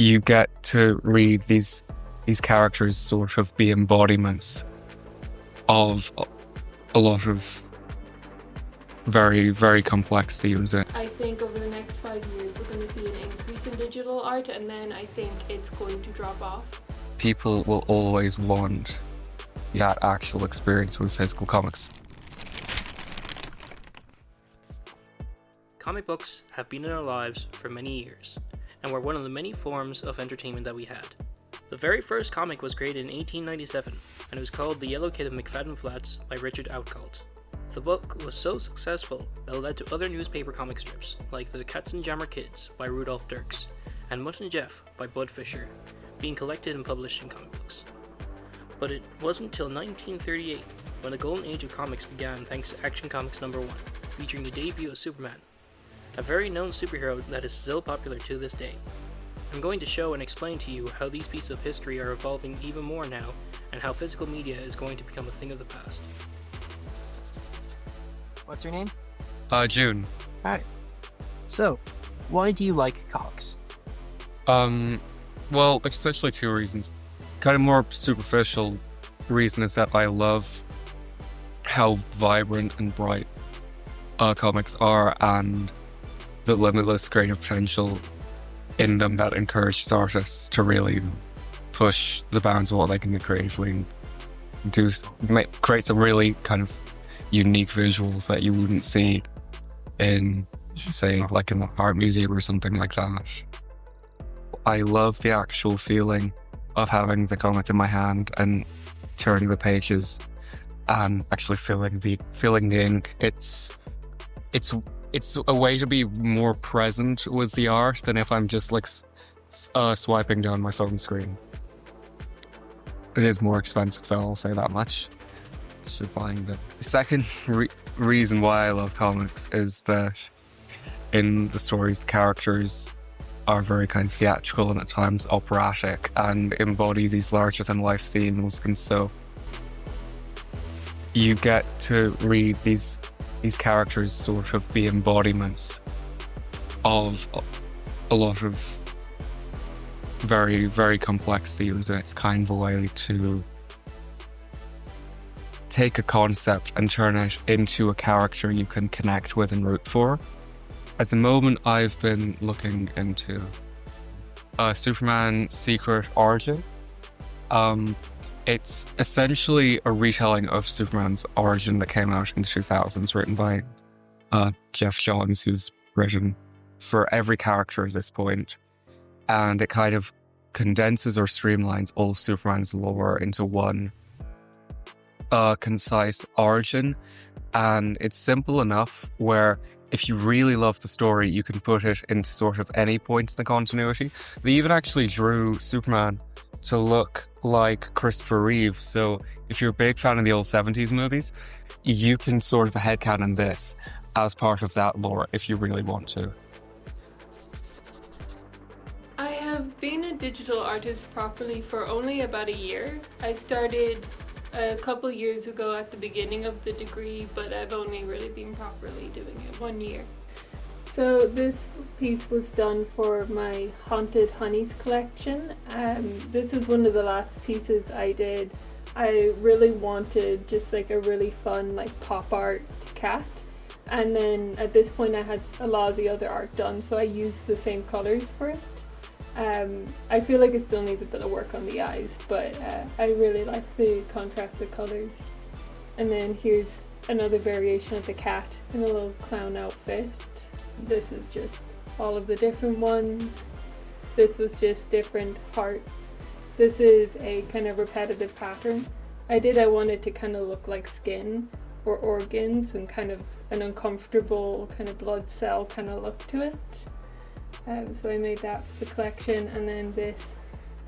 you get to read these characters sort of be embodiments of a lot of very, very complex themes. I think over the next 5 years we're going to see an increase in digital art, and then I think it's going to drop off. People will always want that actual experience with physical comics. Comic books have been in our lives for many years, and were one of the many forms of entertainment that we had. The very first comic was created in 1897, and it was called The Yellow Kid of McFadden Flats by Richard Outcault. The book was so successful that it led to other newspaper comic strips, like The Katzenjammer Kids by Rudolph Dirks, and Mutt and Jeff by Bud Fisher, being collected and published in comic books. But it wasn't until 1938 when the golden age of comics began thanks to Action Comics #1, featuring the debut of Superman, a very known superhero that is still popular to this day. I'm going to show and explain to you how these pieces of history are evolving even more now, and how physical media is going to become a thing of the past. What's your name? June. Hi. So, why do you like comics? Well, essentially two reasons. Kind of more superficial reason is that I love how vibrant and bright comics are, and the limitless creative potential in them that encourages artists to really push the bounds of what they can do creatively and create some really kind of unique visuals that you wouldn't see in, say, like an art museum or something like that. I love the actual feeling of having the comic in my hand and turning the pages and actually feeling the ink. It's a way to be more present with the art than if I'm just like swiping down my phone screen. It is more expensive though, I'll say that much. Just buying the second reason why I love comics is that in the stories, the characters are very kind of theatrical and at times operatic and embody these larger than life themes, and so you get to read these characters sort of be embodiments of a lot of very, very complex themes, and it's kind of a way to take a concept and turn it into a character you can connect with and root for. At the moment, I've been looking into Superman Secret Origin. It's essentially a retelling of Superman's origin that came out in the 2000s, written by Jeff Johns, who's written for every character at this point. And it kind of condenses or streamlines all of Superman's lore into one concise origin. And it's simple enough where if you really love the story, you can put it into sort of any point in the continuity. They even actually drew Superman to look like Christopher Reeve. So if you're a big fan of the old 70s movies, you can sort of headcanon this as part of that lore if you really want to. I have been a digital artist properly for only about a year. I started a couple years ago at the beginning of the degree, but I've only really been properly doing it 1 year. So this piece was done for my Haunted Honeys collection. This is one of the last pieces I did. I really wanted just like a really fun like pop art cat, and then at this point I had a lot of the other art done, so I used the same colors for it. I feel like it still needs a bit of work on the eyes, but I really like the contrast of colors. And then here's another variation of the cat in a little clown outfit. This is just all of the different ones. This was just different hearts. This is a kind of repetitive pattern. I wanted to kind of look like skin or organs and kind of an uncomfortable kind of blood cell kind of look to it. So I made that for the collection, and then this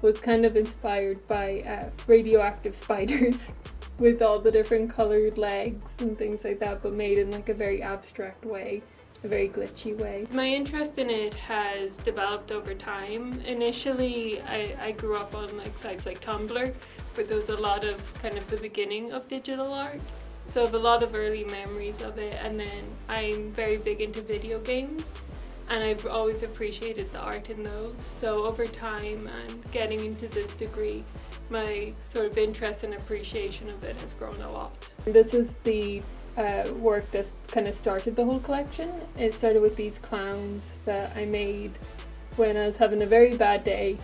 was kind of inspired by radioactive spiders with all the different coloured legs and things like that, but made in like a very abstract way, a very glitchy way. My interest in it has developed over time. Initially, I grew up on like sites like Tumblr, where there was a lot of kind of the beginning of digital art. So I have a lot of early memories of it, and then I'm very big into video games. and I've always appreciated the art in those. So over time and getting into this degree, my sort of interest and appreciation of it has grown a lot. This is the work that kind of started the whole collection. It started with these clowns that I made when I was having a very bad day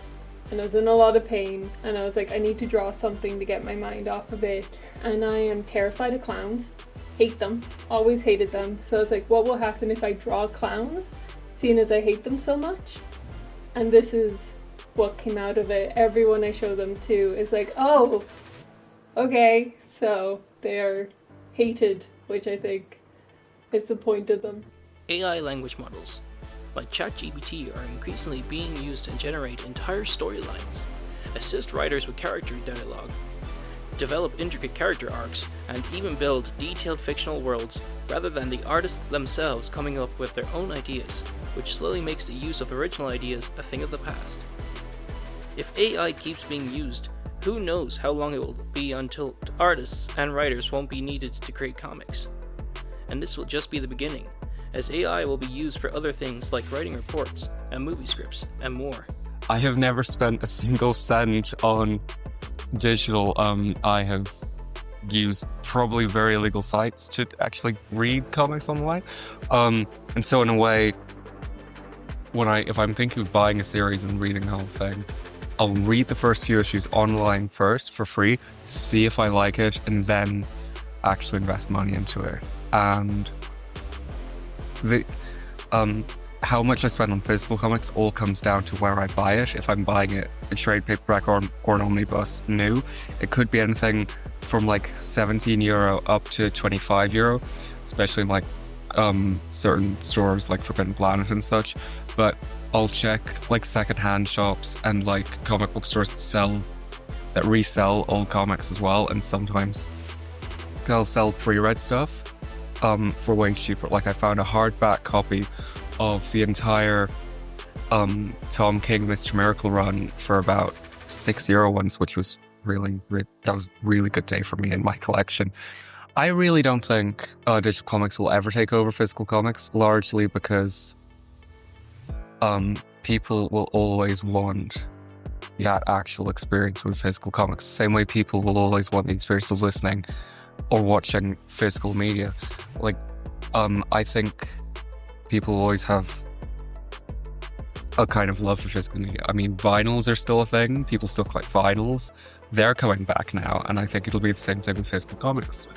and I was in a lot of pain, and I was like, I need to draw something to get my mind off of it. And I am terrified of clowns, hate them, always hated them. So I was like, what will happen if I draw clowns, seeing as I hate them so much? And this is what came out of it. Everyone I show them to is like, oh, okay, so they're hated, which I think is the point of them. AI language models like ChatGPT are increasingly being used to generate entire storylines, assist writers with character dialogue, develop intricate character arcs, and even build detailed fictional worlds rather than the artists themselves coming up with their own ideas, which slowly makes the use of original ideas a thing of the past. If AI keeps being used, who knows how long it will be until artists and writers won't be needed to create comics. And this will just be the beginning, as AI will be used for other things like writing reports and movie scripts and more. I have never spent a single cent on digital. I have used probably very illegal sites to actually read comics online. And so in a way, if I'm thinking of buying a series and reading the whole thing, I'll read the first few issues online first for free, see if I like it, and then actually invest money into it. And how much I spend on physical comics all comes down to where I buy it. If I'm buying it a trade paperback or an omnibus new, it could be anything from like €17 up to €25, especially in like certain stores like Forbidden Planet and such. But I'll check like secondhand shops and like comic book stores that resell old comics as well, and sometimes they'll sell pre-read stuff for way cheaper. Like I found a hardback copy of the entire Tom King Mr. Miracle run for about €6 once, which was that was a really good day for me in my collection. I really don't think digital comics will ever take over physical comics, largely because people will always want that actual experience with physical comics. Same way people will always want the experience of listening or watching physical media. Like, I think people always have a kind of love for physical media. I mean, vinyls are still a thing. People still collect vinyls. They're coming back now, and I think it'll be the same thing with physical comics.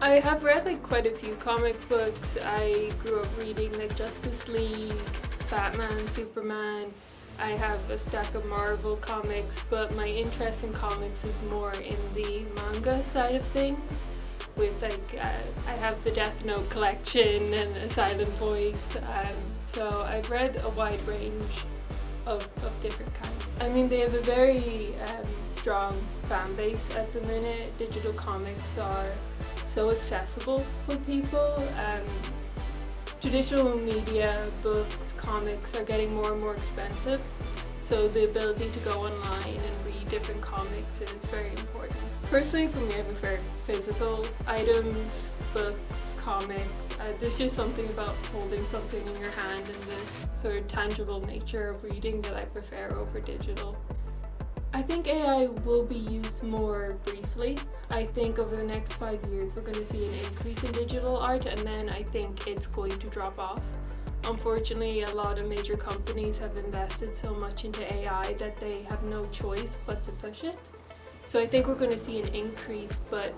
I have read like quite a few comic books. I grew up reading like Justice League, Batman, Superman. I have a stack of Marvel comics, but my interest in comics is more in the manga side of things. With like, I have the Death Note collection and A Silent Voice, so I've read a wide range of different kinds. I mean, they have a very strong fan base at the minute. Digital comics are so accessible for people. Traditional media, books, comics are getting more and more expensive, so the ability to go online and read different comics is very important. Personally, for me, I prefer physical items, books, comics. There's just something about holding something in your hand and the sort of tangible nature of reading that I prefer over digital. I think AI will be used more briefly. I think over the next 5 years we're going to see an increase in digital art, and then I think it's going to drop off. Unfortunately, a lot of major companies have invested so much into AI that they have no choice but to push it. So I think we're going to see an increase, but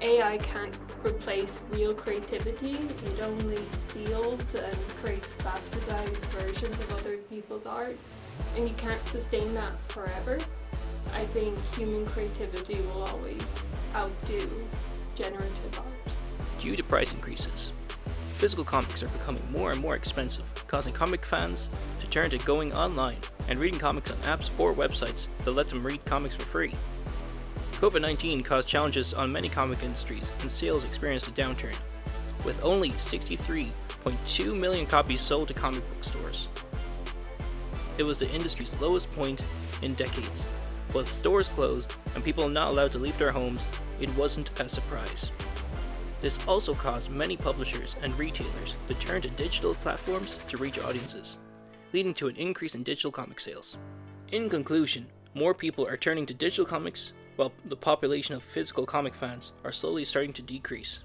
AI can't replace real creativity. It only steals and creates bastardized versions of other people's art, and you can't sustain that forever. I think human creativity will always outdo generative art. Due to price increases, physical comics are becoming more and more expensive, causing comic fans to turn to going online and reading comics on apps or websites that let them read comics for free. COVID-19 caused challenges on many comic industries, and sales experienced a downturn, with only 63.2 million copies sold to comic book stores. It was the industry's lowest point in decades. With stores closed and people not allowed to leave their homes, it wasn't a surprise. This also caused many publishers and retailers to turn to digital platforms to reach audiences, leading to an increase in digital comic sales. In conclusion, more people are turning to digital comics, while the population of physical comic fans are slowly starting to decrease.